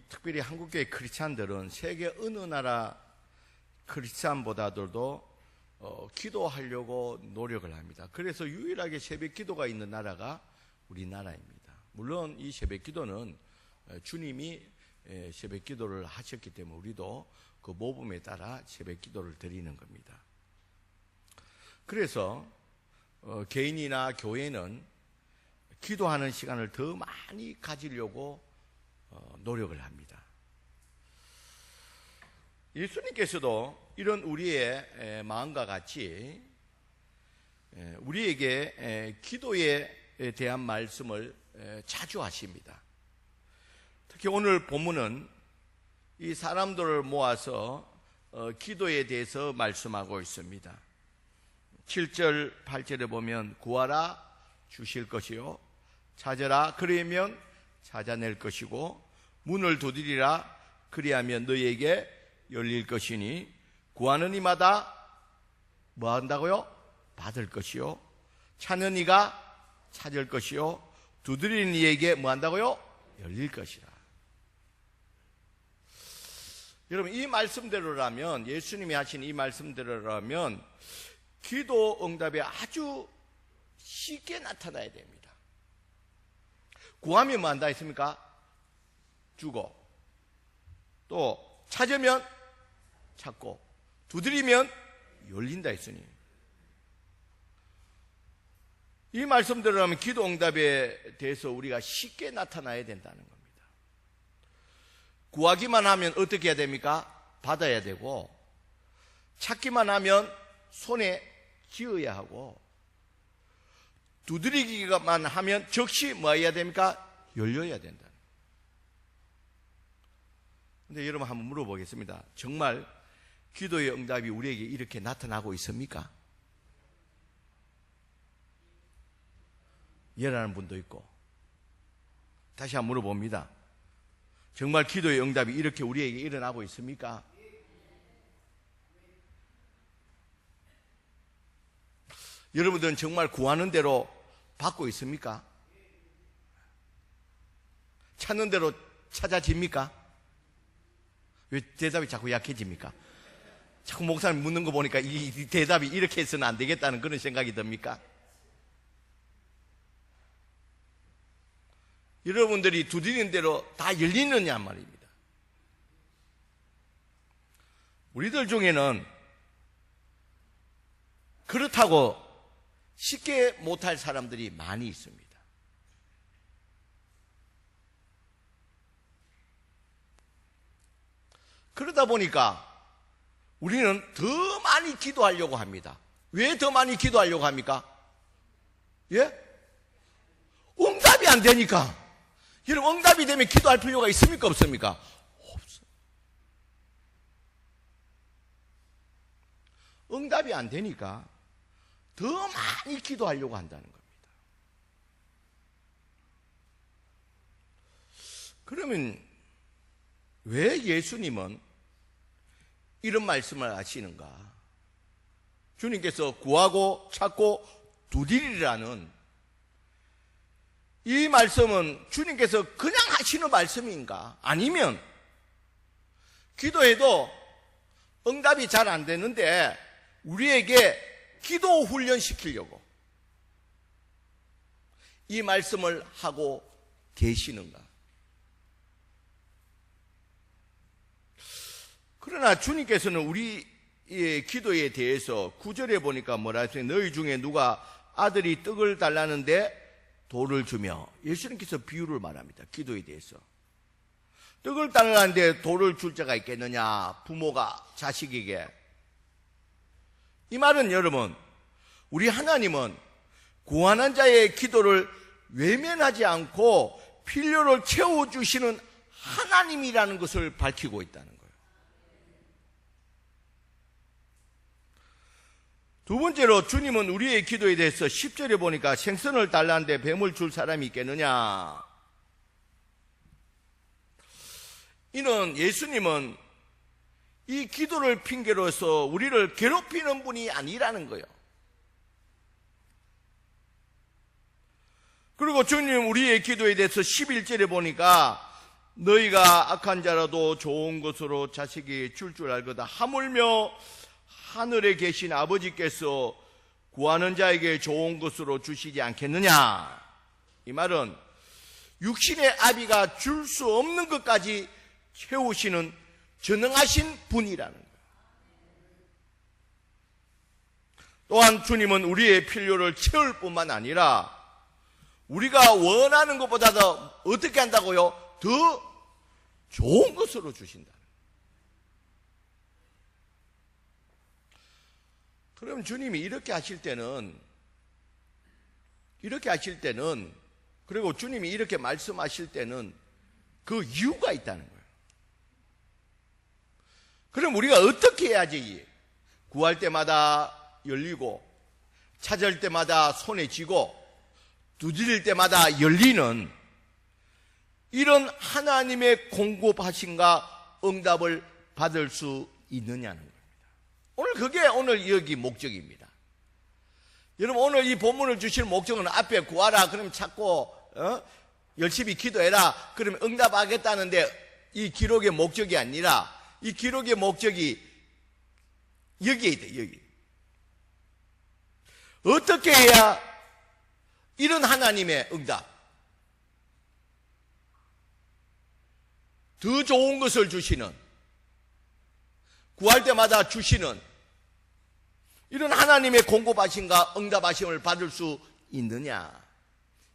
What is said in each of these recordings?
특별히 한국교회 크리스찬들은 세계 어느 나라 크리스찬보다도 기도하려고 노력을 합니다. 그래서 유일하게 새벽 기도가 있는 나라가 우리나라입니다. 물론 이 새벽 기도는 주님이 새벽 기도를 하셨기 때문에 우리도 그 모범에 따라 새벽 기도를 드리는 겁니다. 그래서 개인이나 교회는 기도하는 시간을 더 많이 가지려고 노력을 합니다. 예수님께서도 이런 우리의 마음과 같이 우리에게 기도에 대한 말씀을 자주 하십니다. 특히 오늘 본문은 이 사람들을 모아서 기도에 대해서 말씀하고 있습니다. 7절, 8절에 보면 구하라 주실 것이요 찾으라 그리하면 찾아낼 것이고 문을 두드리라 그리하면 너희에게 열릴 것이니 구하는 이마다 뭐 한다고요? 받을 것이요 찾는 이가 찾을 것이요 두드리는 이에게 뭐 한다고요? 열릴 것이라. 여러분, 이 말씀대로라면, 예수님이 하신 이 말씀대로라면 기도 응답이 아주 쉽게 나타나야 됩니다. 구하면 뭐 한다 했습니까? 주고, 또 찾으면 찾고, 두드리면 열린다 했으니, 이 말씀대로라면 기도 응답에 대해서 우리가 쉽게 나타나야 된다는 겁니다. 구하기만 하면 어떻게 해야 됩니까? 받아야 되고, 찾기만 하면 손에 쥐어야 하고, 두드리기만 하면 즉시 뭐 해야 됩니까? 열려야 된다. 근데 여러분 한번 물어보겠습니다. 정말 기도의 응답이 우리에게 이렇게 나타나고 있습니까? 예라는 분도 있고. 다시 한번 물어봅니다. 정말 기도의 응답이 이렇게 우리에게 일어나고 있습니까? 여러분들은 정말 구하는 대로 받고 있습니까? 찾는 대로 찾아집니까? 왜 대답이 자꾸 약해집니까? 자꾸 목사님 묻는 거 보니까 이 대답이 이렇게 해서는 안 되겠다는 그런 생각이 듭니까? 여러분들이 두드리는 대로 다 열리느냐 말입니다. 우리들 중에는 그렇다고 쉽게 못할 사람들이 많이 있습니다. 그러다 보니까 우리는 더 많이 기도하려고 합니다. 왜 더 많이 기도하려고 합니까? 예? 응답이 안 되니까. 여러분, 응답이 되면 기도할 필요가 있습니까? 없습니까? 없어요. 응답이 안 되니까 더 많이 기도하려고 한다는 겁니다. 그러면 왜 예수님은 이런 말씀을 하시는가? 주님께서 구하고 찾고 두드리라는 이 말씀은 주님께서 그냥 하시는 말씀인가? 아니면 기도해도 응답이 잘 안 되는데 우리에게 기도 훈련시키려고 이 말씀을 하고 계시는가? 그러나 주님께서는 우리의 기도에 대해서 9절에 보니까 뭐라 했어요? 너희 중에 누가 아들이 떡을 달라는데 돌을 주며, 예수님께서 비유를 말합니다. 기도에 대해서. 떡을 달라는데 돌을 줄 자가 있겠느냐? 부모가 자식에게. 이 말은 여러분, 우리 하나님은 구하는 자의 기도를 외면하지 않고 필요를 채워주시는 하나님이라는 것을 밝히고 있다는 거예요. 두 번째로 주님은 우리의 기도에 대해서 10절에 보니까 생선을 달라는데 뱀을 줄 사람이 있겠느냐? 이는 예수님은 이 기도를 핑계로서 우리를 괴롭히는 분이 아니라는 거예요. 그리고 주님 우리의 기도에 대해서 11절에 보니까 너희가 악한 자라도 좋은 것으로 자식이 줄 알거다. 하물며 하늘에 계신 아버지께서 구하는 자에게 좋은 것으로 주시지 않겠느냐. 이 말은 육신의 아비가 줄 수 없는 것까지 채우시는 전능하신 분이라는 거예요. 또한 주님은 우리의 필요를 채울 뿐만 아니라 우리가 원하는 것보다도 어떻게 한다고요? 더 좋은 것으로 주신다. 그럼 주님이 이렇게 하실 때는 그리고 주님이 이렇게 말씀하실 때는 그 이유가 있다는 거예요. 그럼 우리가 어떻게 해야지 구할 때마다 열리고 찾을 때마다 손에 쥐고 두드릴 때마다 열리는 이런 하나님의 공급하심과 응답을 받을 수 있느냐는 겁니다. 오늘 그게 오늘 여기 목적입니다. 여러분 오늘 이 본문을 주시는 목적은 앞에 구하라 그럼 찾고 열심히 기도해라 그러면 응답하겠다는데 이 기록의 목적이 아니라 이 기록의 목적이 여기에 있다. 여기 어떻게 해야 이런 하나님의 응답 더 좋은 것을 주시는 구할 때마다 주시는 이런 하나님의 공급하심과 응답하심을 받을 수 있느냐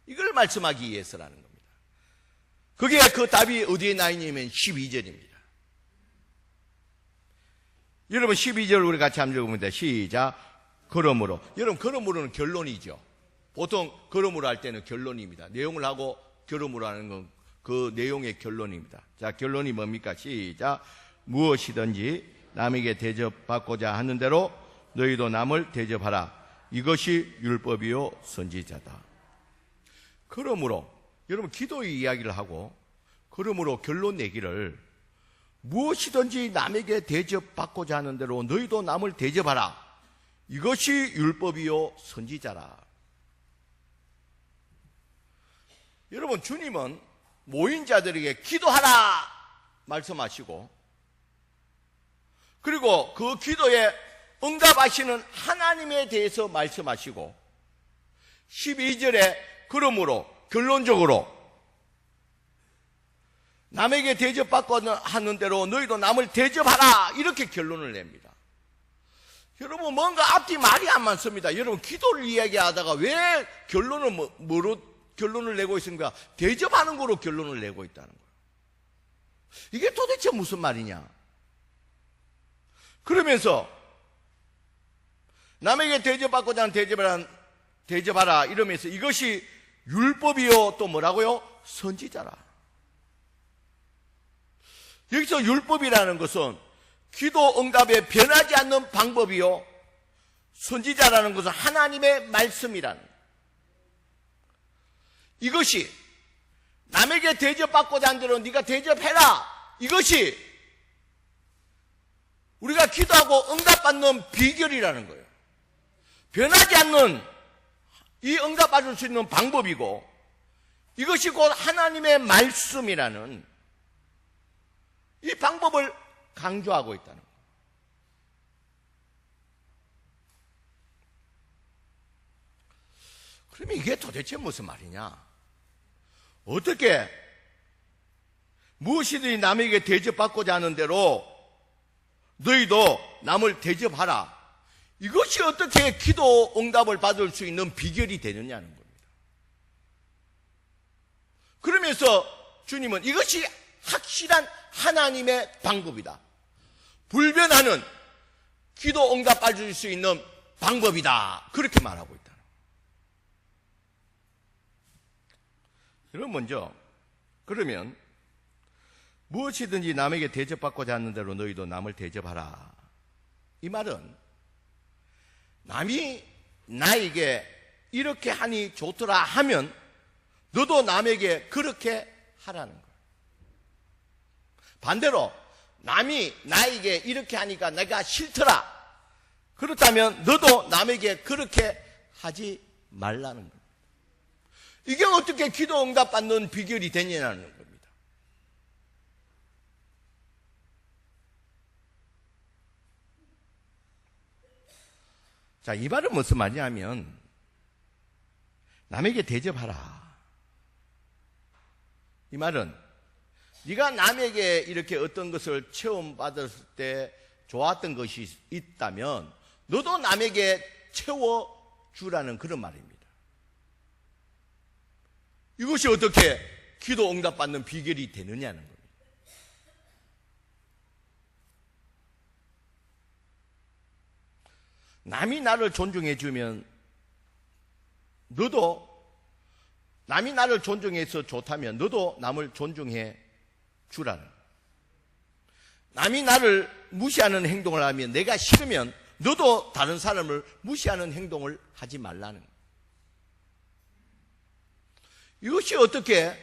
이걸 말씀하기 위해서라는 겁니다. 그게 그 답이 어디에 나 있냐면 12절입니다. 여러분 12절 우리 같이 한번 읽어봅니다. 시작. 그러므로. 여러분 그러므로는 결론이죠. 보통 그러므로 할 때는 결론입니다. 내용을 하고 그러므로 하는 건 그 내용의 결론입니다. 자, 결론이 뭡니까? 시작. 무엇이든지 남에게 대접받고자 하는 대로 너희도 남을 대접하라. 이것이 율법이요 선지자다. 그러므로 여러분 기도의 이야기를 하고 그러므로 결론 내기를 무엇이든지 남에게 대접받고자 하는 대로 너희도 남을 대접하라. 이것이 율법이요 선지자라. 여러분 주님은 모인 자들에게 기도하라 말씀하시고 그리고 그 기도에 응답하시는 하나님에 대해서 말씀하시고 12절에 그러므로 결론적으로 남에게 대접받고 하는 대로 너희도 남을 대접하라 이렇게 결론을 냅니다. 여러분 뭔가 앞뒤 말이 안 맞습니다. 여러분 기도를 이야기하다가 왜 결론을 뭐로 결론을 내고 있습니까? 대접하는 거로 결론을 내고 있다는 거예요. 이게 도대체 무슨 말이냐? 그러면서 남에게 대접받고자 하는 대접하라 이러면서 이것이 율법이요 또 뭐라고요? 선지자라. 여기서 율법이라는 것은 기도 응답에 변하지 않는 방법이요 선지자라는 것은 하나님의 말씀이라는 거예요. 이것이 남에게 대접받고자 하는 대로 네가 대접해라. 이것이 우리가 기도하고 응답받는 비결이라는 거예요. 변하지 않는 이 응답받을 수 있는 방법이고 이것이 곧 하나님의 말씀이라는 이 방법을 강조하고 있다는 거예요. 그러면 이게 도대체 무슨 말이냐? 어떻게 무엇이든지 남에게 대접받고자 하는 대로 너희도 남을 대접하라. 이것이 어떻게 기도 응답을 받을 수 있는 비결이 되느냐는 겁니다. 그러면서 주님은 이것이 확실한 하나님의 방법이다. 불변하는 기도 응답 받을 수 있는 방법이다. 그렇게 말하고 있다. 여러분 먼저 그러면 무엇이든지 남에게 대접받고자 하는 대로 너희도 남을 대접하라. 이 말은 남이 나에게 이렇게 하니 좋더라 하면 너도 남에게 그렇게 하라는 거예요. 반대로 남이 나에게 이렇게 하니까 내가 싫더라. 그렇다면 너도 남에게 그렇게 하지 말라는 거예요. 이게 어떻게 기도 응답 받는 비결이 되냐는 겁니다. 자, 이 말은 무슨 말이냐면 남에게 대접하라. 이 말은 네가 남에게 이렇게 어떤 것을 체험받았을 때 좋았던 것이 있다면 너도 남에게 채워주라는 그런 말입니다. 이것이 어떻게 기도 응답받는 비결이 되느냐는 겁니다. 남이 나를 존중해 주면 너도, 남이 나를 존중해서 좋다면 너도 남을 존중해 주라는, 남이 나를 무시하는 행동을 하면 내가 싫으면 너도 다른 사람을 무시하는 행동을 하지 말라는 거예요. 이것이 어떻게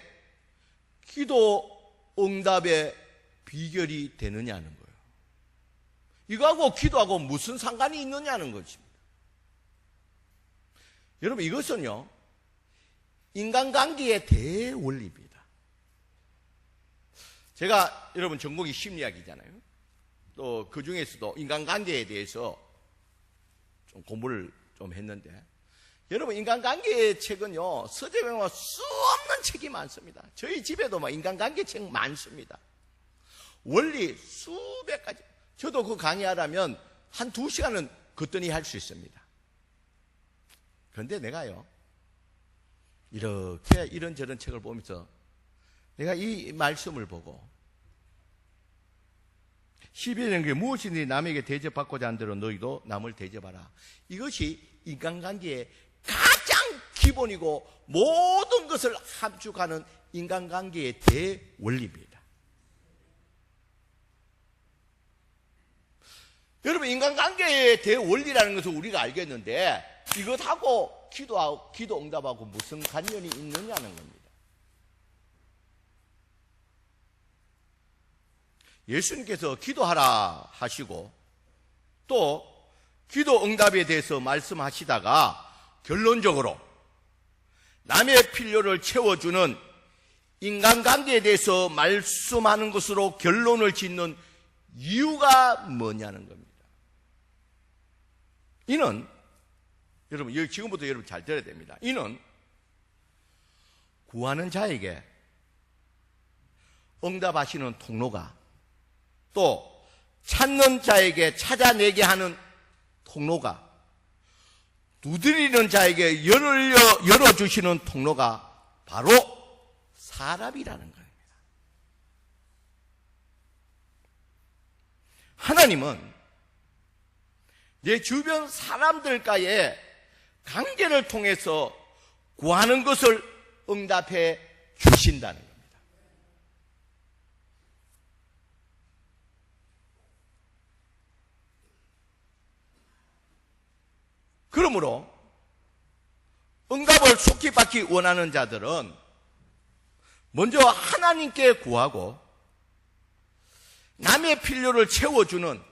기도 응답의 비결이 되느냐는 거예요. 이거하고 기도하고 무슨 상관이 있느냐는 것입니다. 여러분, 이것은요, 인간관계의 대원리입니다. 제가 여러분 전공이 심리학이잖아요. 또 그 중에서도 인간관계에 대해서 좀 공부를 좀 했는데, 여러분 인간관계의 책은요, 서재명과 수 없는 책이 많습니다. 저희 집에도 막 인간관계 책 많습니다. 원리 수백 가지. 저도 그 강의하려면 한 2시간은 거뜬히 할 수 있습니다. 그런데 내가요, 이렇게 이런저런 책을 보면서 내가 이 말씀을 보고 12년 무엇이든지 남에게 대접받고자 한 대로 너희도 남을 대접하라. 이것이 인간관계의 가장 기본이고 모든 것을 함축하는 인간관계의 대원리입니다. 여러분, 인간관계의 대원리라는 것을 우리가 알겠는데 이것하고 기도 응답하고 무슨 관련이 있느냐는 겁니다. 예수님께서 기도하라 하시고 또 기도 응답에 대해서 말씀하시다가 결론적으로 남의 필요를 채워주는 인간관계에 대해서 말씀하는 것으로 결론을 짓는 이유가 뭐냐는 겁니다. 이는 여러분, 지금부터 여러분 잘 들어야 됩니다. 이는 구하는 자에게 응답하시는 통로가, 또 찾는 자에게 찾아내게 하는 통로가, 두드리는 자에게 열어주시는 통로가 바로 사람이라는 겁니다. 하나님은 내 주변 사람들과의 관계를 통해서 구하는 것을 응답해 주신다는 겁니다. 그러므로 응답을 속히 받기 원하는 자들은 먼저 하나님께 구하고 남의 필요를 채워주는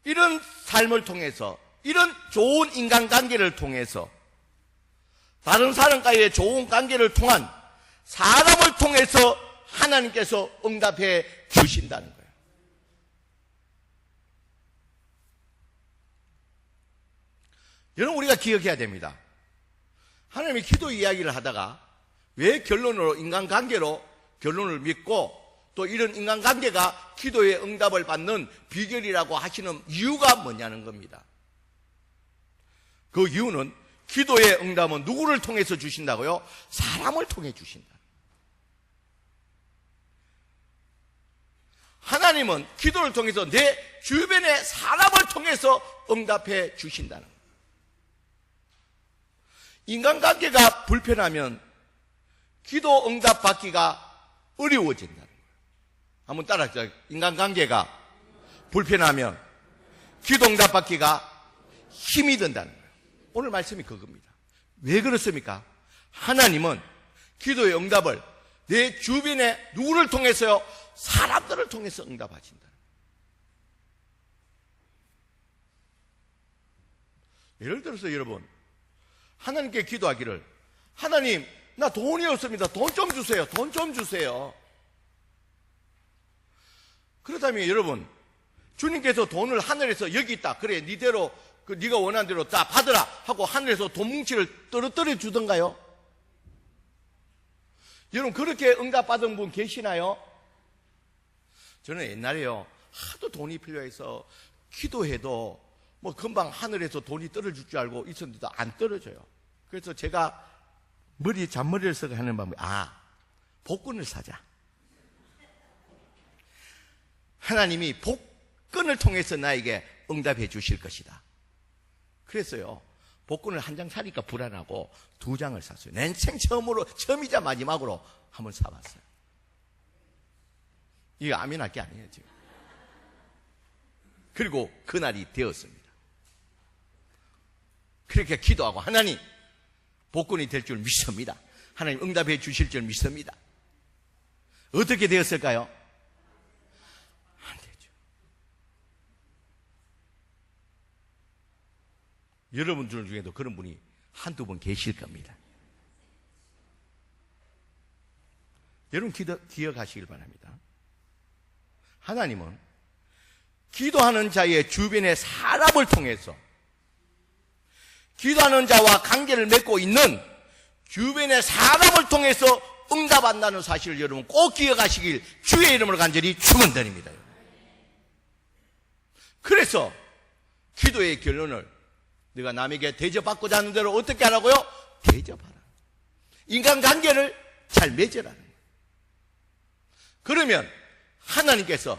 이런 삶을 통해서, 이런 좋은 인간관계를 통해서, 다른 사람과의 좋은 관계를 통한 사람을 통해서 하나님께서 응답해 주신다는 거예요. 여러분, 우리가 기억해야 됩니다. 하나님이 기도 이야기를 하다가 왜 결론으로 인간관계로 결론을 믿고 또 이런 인간관계가 기도의 응답을 받는 비결이라고 하시는 이유가 뭐냐는 겁니다. 그 이유는 기도의 응답은 누구를 통해서 주신다고요? 사람을 통해 주신다. 하나님은 기도를 통해서 내 주변의 사람을 통해서 응답해 주신다는 거예요. 인간관계가 불편하면 기도 응답 받기가 어려워진다는 거예요. 한번 따라하세요. 인간관계가 불편하면 기도 응답 받기가 힘이 든다는 거예요. 오늘 말씀이 그겁니다. 왜 그렇습니까? 하나님은 기도의 응답을 내 주변에 누구를 통해서요? 사람들을 통해서 응답하신다. 예를 들어서 여러분, 하나님께 기도하기를, 하나님, 나 돈이 없습니다. 돈 좀 주세요. 돈 좀 주세요. 그렇다면 여러분, 주님께서 돈을 하늘에서 여기 있다. 그래, 니대로 그 네가 원하는 대로 다 받으라 하고 하늘에서 돈 뭉치를 떨어뜨려 주던가요? 여러분 그렇게 응답받은 분 계시나요? 저는 옛날에요 하도 돈이 필요해서 기도해도 뭐 금방 하늘에서 돈이 떨어질 줄 알고 있었는데도 안 떨어져요. 그래서 제가 잔머리를 써서 하는 방법이 복권을 사자. 하나님이 복권을 통해서 나에게 응답해 주실 것이다. 그래서요 복권을 한 장 사니까 불안하고 2장을 샀어요. 내 인생 처음이자 마지막으로 한번 사봤어요. 이거 아멘할 게 아니에요 지금. 그리고 그날이 되었습니다. 그렇게 기도하고 하나님 복권이 될 줄 믿습니다. 하나님 응답해 주실 줄 믿습니다. 어떻게 되었을까요? 안 되죠. 여러분들 중에도 그런 분이 한두 분 계실 겁니다. 여러분 기억하시길 바랍니다. 하나님은 기도하는 자의 주변의 사람을 통해서 기도하는 자와 관계를 맺고 있는 주변의 사람을 통해서 응답한다는 사실을 여러분 꼭 기억하시길 주의 이름으로 간절히 축원드립니다. 그래서 기도의 결론을 내가 남에게 대접받고자 하는 대로 어떻게 하라고요? 대접하라. 인간관계를 잘 맺으라는 거예요. 그러면 하나님께서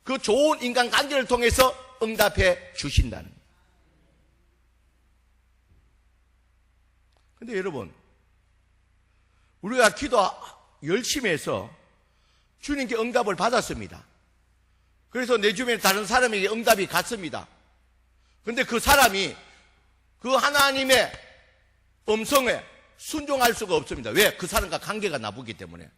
그 좋은 인간관계를 통해서 응답해 주신다는 거예요. 근데 여러분 우리가 기도 열심히 해서 주님께 응답을 받았습니다. 그래서 내 주변에 다른 사람에게 응답이 갔습니다. 근데 그 사람이 그 하나님의 음성에 순종할 수가 없습니다. 왜? 그 사람과 관계가 나쁘기 때문에.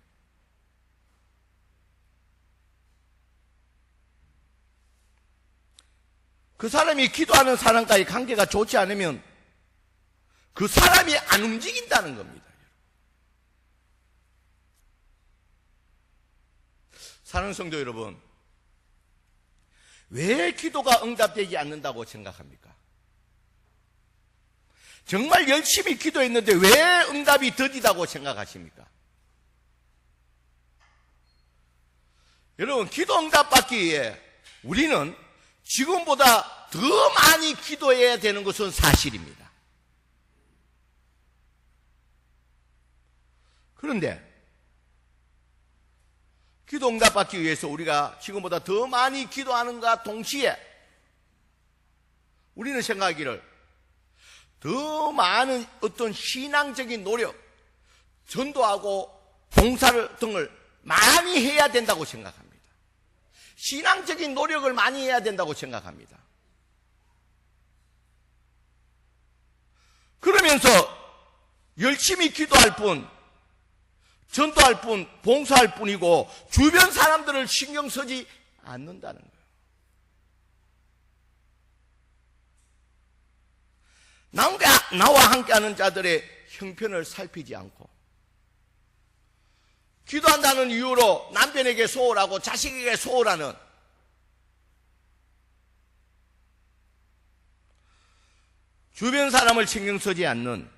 그 사람이 기도하는 사람과의 관계가 좋지 않으면 그 사람이 안 움직인다는 겁니다. 사랑하는 성도 여러분, 왜 기도가 응답되지 않는다고 생각합니까? 정말 열심히 기도했는데 왜 응답이 더디다고 생각하십니까? 여러분, 기도 응답 받기 위해 우리는 지금보다 더 많이 기도해야 되는 것은 사실입니다. 그런데 기도 응답 받기 위해서 우리가 지금보다 더 많이 기도하는가 동시에 우리는 생각하기를 더 많은 어떤 신앙적인 노력, 전도하고 봉사를 등을 많이 해야 된다고 생각합니다. 신앙적인 노력을 많이 해야 된다고 생각합니다. 그러면서 열심히 기도할 뿐, 전도할 뿐, 봉사할 뿐이고 주변 사람들을 신경 쓰지 않는다는 거예요. 나와 함께하는 자들의 형편을 살피지 않고 기도한다는 이유로 남편에게 소홀하고 자식에게 소홀하는 주변 사람을 신경 쓰지 않는,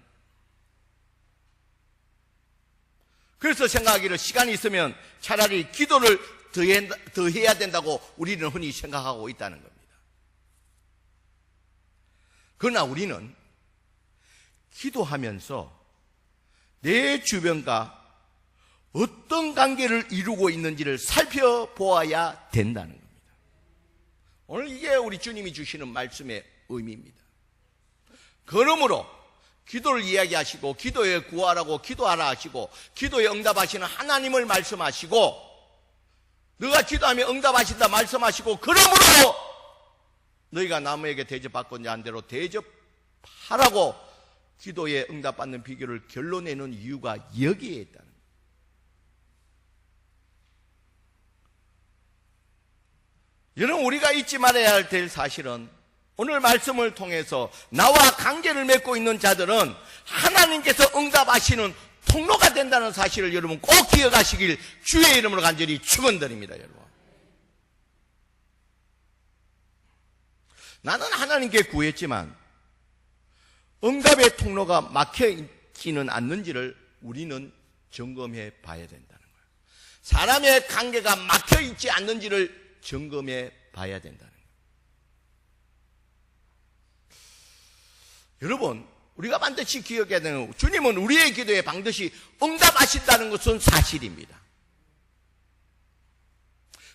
그래서 생각하기를 시간이 있으면 차라리 기도를 더 해야 된다고 우리는 흔히 생각하고 있다는 겁니다. 그러나 우리는 기도하면서 내 주변과 어떤 관계를 이루고 있는지를 살펴보아야 된다는 겁니다. 오늘 이게 우리 주님이 주시는 말씀의 의미입니다. 그러므로 기도를 이야기하시고 기도에 구하라고 기도하라 하시고 기도에 응답하시는 하나님을 말씀하시고 너가 기도하면 응답하신다 말씀하시고 그러므로 너희가 남에게 대접받고자 한 대로 대접하라고 기도에 응답받는 비결을 결론내는 이유가 여기에 있다는 거예요. 여러분, 우리가 잊지 말아야 될 사실은 오늘 말씀을 통해서 나와 관계를 맺고 있는 자들은 하나님께서 응답하시는 통로가 된다는 사실을 여러분 꼭 기억하시길 주의 이름으로 간절히 축원드립니다. 여러분, 나는 하나님께 구했지만 응답의 통로가 막혀있지는 않는지를 우리는 점검해 봐야 된다는 거예요. 사람의 관계가 막혀있지 않는지를 점검해 봐야 된다는 거예요. 여러분, 우리가 반드시 기억해야 되는 건 주님은 우리의 기도에 반드시 응답하신다는 것은 사실입니다.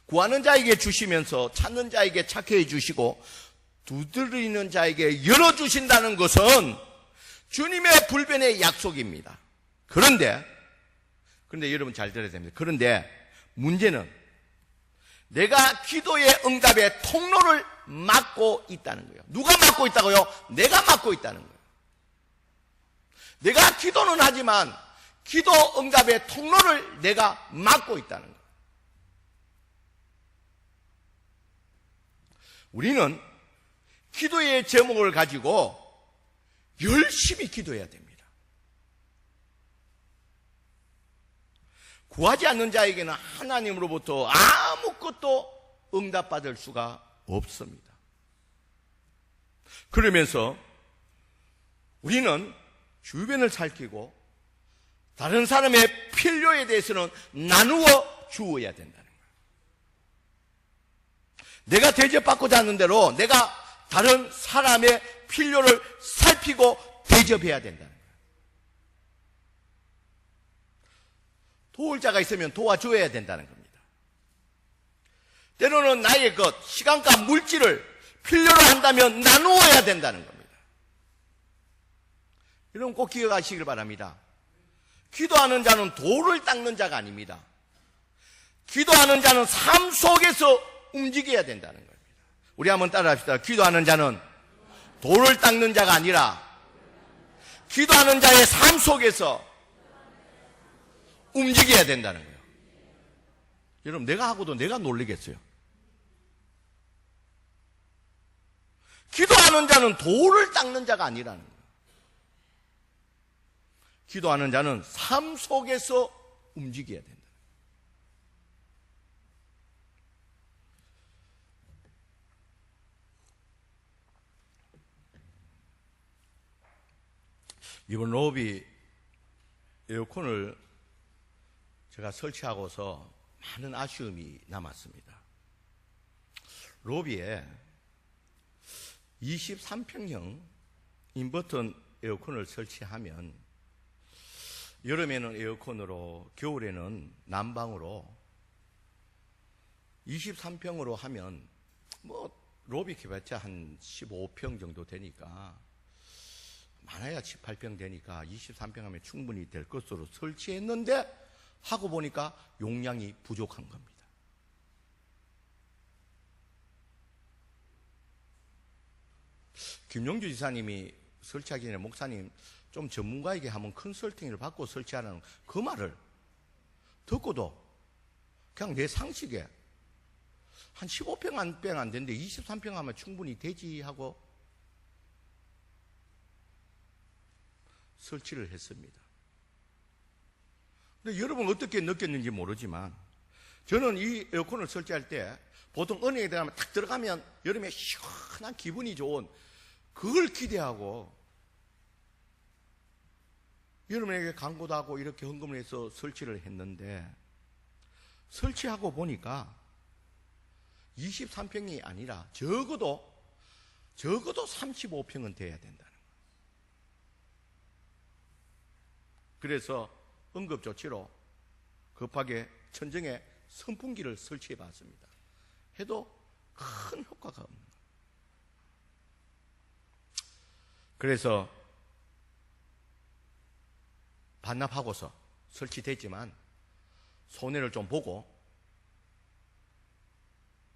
구하는 자에게 주시면서 찾는 자에게 찾게 해주시고 두드리는 자에게 열어주신다는 것은 주님의 불변의 약속입니다. 그런데 여러분 잘 들어야 됩니다. 그런데 문제는 내가 기도의 응답의 통로를 막고 있다는 거예요. 누가 막고 있다고요? 내가 막고 있다는 거예요. 내가 기도는 하지만 기도 응답의 통로를 내가 막고 있다는 거예요. 우리는 기도의 제목을 가지고 열심히 기도해야 됩니다. 구하지 않는 자에게는 하나님으로부터 아무것도 응답받을 수가 없습니다. 그러면서 우리는 주변을 살피고 다른 사람의 필요에 대해서는 나누어 주어야 된다는 거예요. 내가 대접받고자 하는 대로 내가 다른 사람의 필요를 살피고 대접해야 된다는 거예요. 도울 자가 있으면 도와줘야 된다는 겁니다. 때로는 나의 것, 시간과 물질을 필요로 한다면 나누어야 된다는 겁니다. 여러분 꼭 기억하시길 바랍니다. 기도하는 자는 돌을 닦는 자가 아닙니다. 기도하는 자는 삶 속에서 움직여야 된다는 겁니다. 우리 한번 따라합시다. 기도하는 자는 돌을 닦는 자가 아니라 기도하는 자의 삶 속에서 움직여야 된다는 거예요. 여러분 내가 하고도 내가 놀리겠어요. 기도하는 자는 돌을 닦는 자가 아니라는 거예요. 기도하는 자는 삶 속에서 움직여야 된다. 이번 로비 에어컨을 제가 설치하고서 많은 아쉬움이 남았습니다. 로비에 23평형 인버터 에어컨을 설치하면 여름에는 에어컨으로, 겨울에는 난방으로 23평으로 하면 로비 해봤자 한 15평 정도 되니까 많아야 7, 8평 되니까 23평 하면 충분히 될 것으로 설치했는데 하고 보니까 용량이 부족한 겁니다. 김용주 지사님이 설치하기 전에 목사님 좀 전문가에게 한번 컨설팅을 받고 설치하는 그 말을 듣고도 그냥 내 상식에 한 15평 안 되는데 23평 하면 충분히 되지 하고 설치를 했습니다. 근데 여러분 어떻게 느꼈는지 모르지만 저는 이 에어컨을 설치할 때 보통 은행에 들어가면 딱 들어가면 여름에 시원한 기분이 좋은 그걸 기대하고 여러분에게 광고도 하고 이렇게 헌금을 해서 설치를 했는데 설치하고 보니까 23평이 아니라 적어도 35평은 돼야 된다는 거예요. 그래서 응급조치로 급하게 천정에 선풍기를 설치해 봤습니다. 해도 큰 효과가 없는 거예요. 그래서 반납하고서 설치됐지만 손해를 좀 보고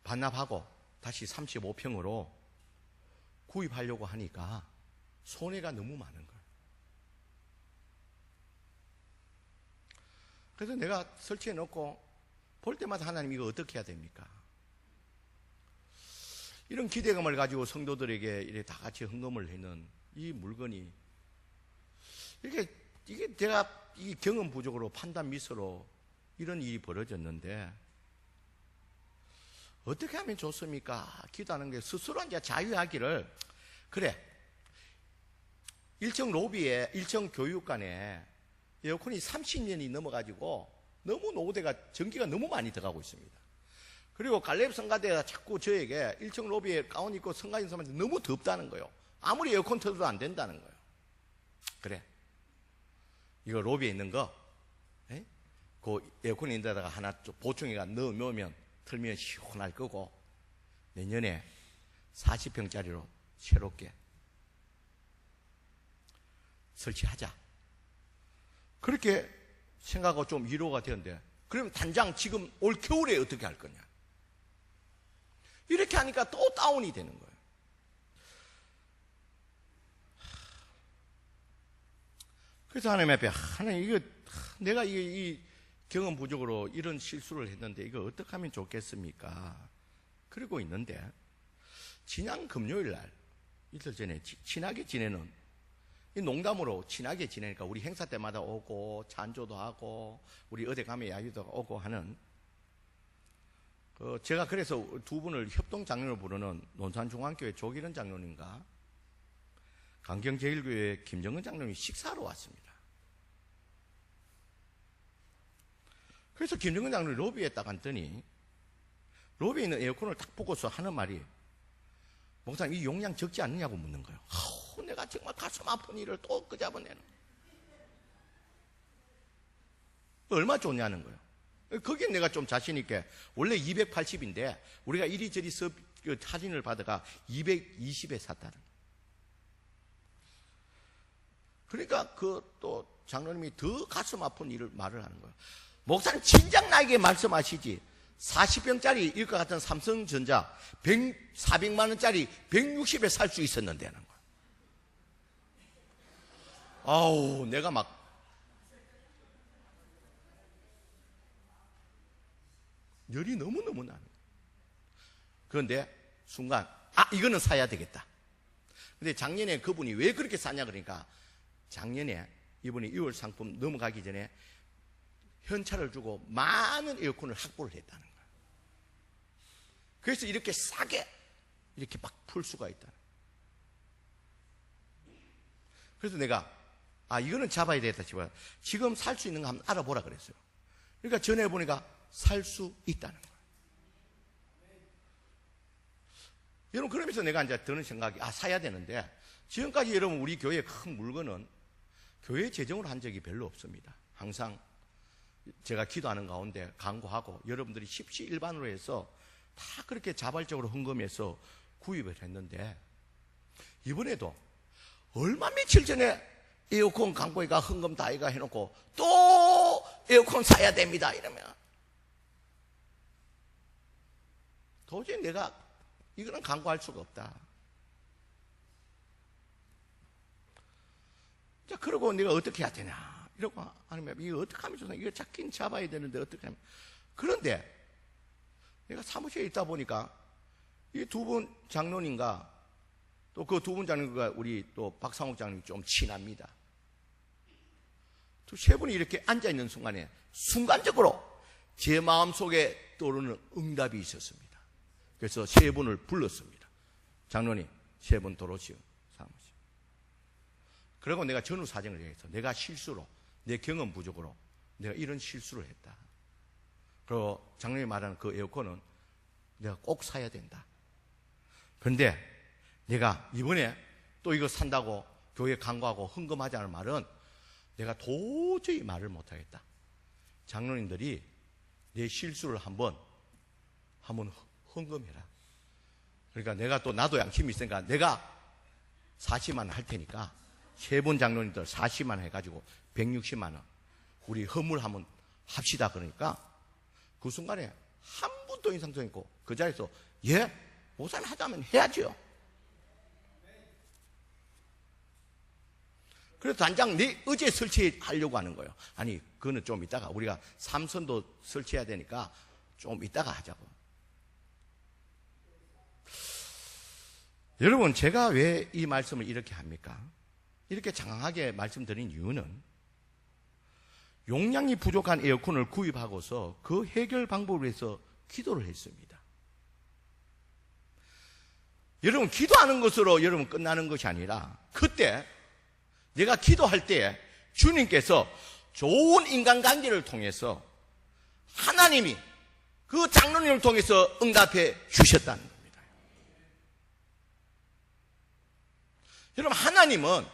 반납하고 다시 35평으로 구입하려고 하니까 손해가 너무 많은 거예요. 그래서 내가 설치해 놓고 볼 때마다 하나님 이거 어떻게 해야 됩니까? 이런 기대감을 가지고 성도들에게 이렇게 다 같이 헌금을 했는 이 물건이 이게 제가 이 경험 부족으로 판단 미스로 이런 일이 벌어졌는데 어떻게 하면 좋습니까? 기도하는 게 스스로 이제 자유하기를. 그래, 1층 로비에 1층 교육관에 에어컨이 30년이 넘어가지고 너무 노후대가 전기가 너무 많이 들어가고 있습니다. 그리고 갈렙 성가대가 자꾸 저에게 1층 로비에 가운 입고 성가 인사하는데 너무 덥다는 거예요. 아무리 에어컨 틀어도 안 된다는 거예요. 그래, 이거 로비에 있는 거, 그 에어컨 있는 데다가 하나 보충해가 넣으면 틀면 시원할 거고, 내년에 40평짜리로 새롭게 설치하자. 그렇게 생각하고 좀 위로가 되는데, 그럼 단장 지금 올 겨울에 어떻게 할 거냐? 이렇게 하니까 또 다운이 되는 거예요. 그래서 하나님 앞에, 하나님, 이거, 내가 이 경험 부족으로 이런 실수를 했는데, 이거 어떻게 하면 좋겠습니까? 그러고 있는데, 지난 금요일 날, 이틀 전에 친하게 지내는, 이 농담으로 친하게 지내니까 우리 행사 때마다 오고, 찬조도 하고, 우리 어디 가면 야유도 오고 하는, 제가 그래서 두 분을 협동장로로 부르는 논산중앙교회 조기른 장로님과 강경제일교회 김정은 장로님이 식사하러 왔습니다. 그래서 김정은 장로님이 로비에 딱 앉더니 로비에 있는 에어컨을 딱 보고서 하는 말이, 목사님 이 용량 적지 않느냐고 묻는 거예요. 내가 정말 가슴 아픈 일을 또 그 잡아내는, 얼마 좋냐는 거예요. 거기에 내가 좀 자신 있게, 원래 280인데 우리가 이리저리 할인을 받아가 220에 샀다는. 그러니까 그 또 장로님이 더 가슴 아픈 일을 말을 하는 거예요. 목사님 진작 나에게 말씀하시지, 40평짜리 이것 같은 삼성전자 400만 원짜리 160에 살 수 있었는데 하는 거예요. 아우, 내가 막 열이 너무너무 나는 거예요. 그런데 순간, 이거는 사야 되겠다. 근데 작년에 그분이 왜 그렇게 사냐 그러니까, 작년에 이분이 2월 상품 넘어가기 전에 현찰을 주고 많은 에어컨을 확보를 했다는 거예요. 그래서 이렇게 싸게 이렇게 막 풀 수가 있다. 그래서 내가 이거는 잡아야 되겠다 싶어요. 지금 살 수 있는 거 한번 알아보라 그랬어요. 그러니까 전에 보니까 살 수 있다는 거예요. 여러분, 그러면서 내가 이제 드는 생각이, 사야 되는데, 지금까지 여러분 우리 교회 큰 물건은 교회 재정으로 한 적이 별로 없습니다. 항상 제가 기도하는 가운데 간구하고 여러분들이 십시일반으로 해서 다 그렇게 자발적으로 헌금해서 구입을 했는데, 이번에도 얼마 며칠 전에 에어컨 광고회가 헌금 다이가 해놓고 또 에어컨 사야 됩니다 이러면 도저히 내가 이거는 광고할 수가 없다. 자, 그러고 내가 어떻게 해야 되냐 이러고, 하나님 이거 어떻게 하면 좋나, 이거 잡긴 잡아야 되는데 어떻게 하면. 그런데 내가 사무실에 있다 보니까 이 두 분 장로님과 또 그 두 분 장로님과 우리 또 박상욱 장로님 좀 친합니다. 두 세 분이 이렇게 앉아있는 순간에 순간적으로 제 마음속에 떠오르는 응답이 있었습니다. 그래서 세 분을 불렀습니다. 장로님, 세 분 들어오시오. 사무실. 그리고 내가 전후 사정을 얘기해서, 내가 실수로, 내 경험 부족으로 내가 이런 실수를 했다. 그리고 장로님이 말하는 그 에어컨은 내가 꼭 사야 된다. 그런데 내가 이번에 또 이거 산다고 교회 간구하고 헌금하자는 말은 내가 도저히 말을 못하겠다. 장로님들이 내 실수를 한번 헌금해라. 그러니까 내가 또 나도 양심이 있으니까 내가 40만 원 할 테니까 세 분 장로님들 40만 원 해가지고 160만 원 우리 헌물 한번 합시다. 그러니까 그 순간에 한 분도 인상도 있고 그 자리에서 목사님 하자면 해야죠. 그래서 단장 어제 설치하려고 하는 거예요. 아니, 그거는 좀 이따가 우리가 삼선도 설치해야 되니까 좀 이따가 하자고. 여러분, 제가 왜 이 말씀을 이렇게 합니까? 이렇게 장황하게 말씀드린 이유는 용량이 부족한 에어컨을 구입하고서 그 해결 방법을 위해서 기도를 했습니다. 여러분, 기도하는 것으로 여러분 끝나는 것이 아니라 그때 내가 기도할 때 주님께서 좋은 인간관계를 통해서 하나님이 그 장로님을 통해서 응답해 주셨다는 겁니다. 여러분, 하나님은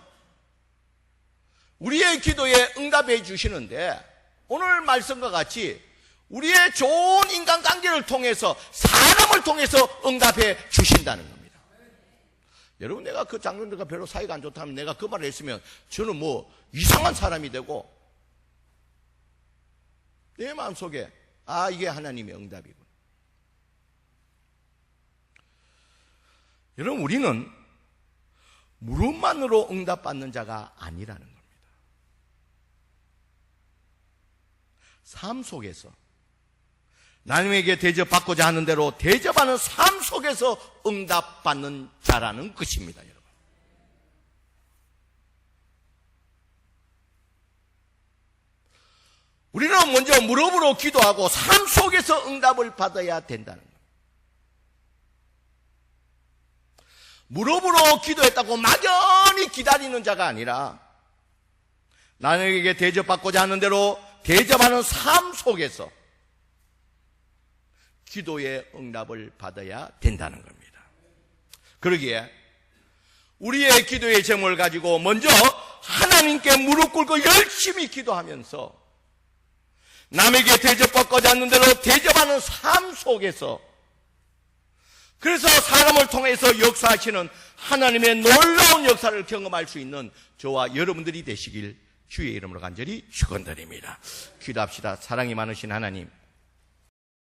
우리의 기도에 응답해 주시는데 오늘 말씀과 같이 우리의 좋은 인간관계를 통해서, 사람을 통해서 응답해 주신다는 겁니다. 여러분, 내가 그 장로님들과 별로 사이가 안 좋다면 내가 그 말을 했으면 저는 뭐 이상한 사람이 되고 내 마음속에 이게 하나님의 응답이구나. 여러분, 우리는 물음만으로 응답받는 자가 아니라는 겁니다. 삶 속에서 하나님에게 대접받고자 하는 대로 대접하는 삶 속에서 응답받는 자라는 것입니다, 여러분. 우리는 먼저 무릎으로 기도하고 삶 속에서 응답을 받아야 된다는 거예요. 무릎으로 기도했다고 막연히 기다리는 자가 아니라 나에게 대접받고자 하는 대로 대접하는 삶 속에서 기도의 응답을 받아야 된다는 겁니다. 그러기에 우리의 기도의 제목을 가지고 먼저 하나님께 무릎 꿇고 열심히 기도하면서 남에게 대접받고자 하는 대로 대접하는 삶 속에서, 그래서 사람을 통해서 역사하시는 하나님의 놀라운 역사를 경험할 수 있는 저와 여러분들이 되시길 주의 이름으로 간절히 축원드립니다. 기도합시다. 사랑이 많으신 하나님,